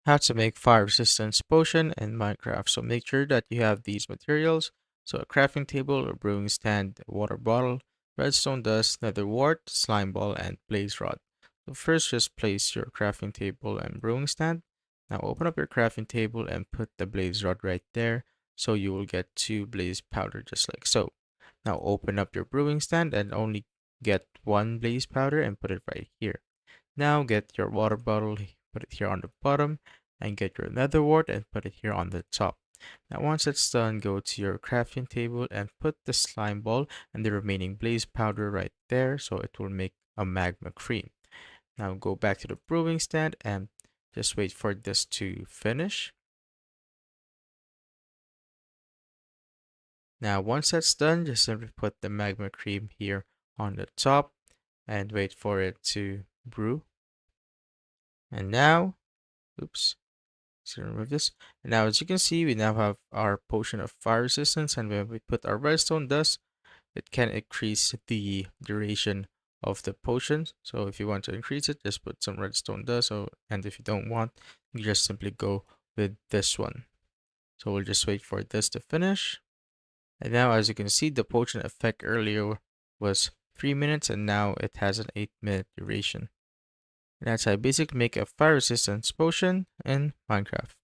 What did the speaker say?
How to make fire resistance potion in Minecraft. So make sure that you have these materials. So a crafting table, a brewing stand, a water bottle, redstone dust, nether wart, slime ball, and blaze rod. So first just place your crafting table and brewing stand. Now open up your crafting table and put the blaze rod right there. So you will get 2 blaze powder just like so. Now open up your brewing stand and only get 1 blaze powder and put it right here. Now get your water bottle, put it here on the bottom, and get your nether wart and put it here on the top. Now once it's done, go to your crafting table and put the slime ball and the remaining blaze powder right there so it will make a magma cream. Now go back to the brewing stand and just wait for this to finish. Now once that's done, just simply put the magma cream here on the top and wait for it to brew. And now, oops, so remove this. And now as you can see, we now have our potion of fire resistance, and when we put our redstone dust, it can increase the duration of the potion. So if you want to increase it, just put some redstone dust. And if you don't want, you just simply go with this one. So we'll just wait for this to finish. And now as you can see, the potion effect earlier was 3 minutes, and now it has an 8-minute duration. And that's how I basically make a fire resistance potion in Minecraft.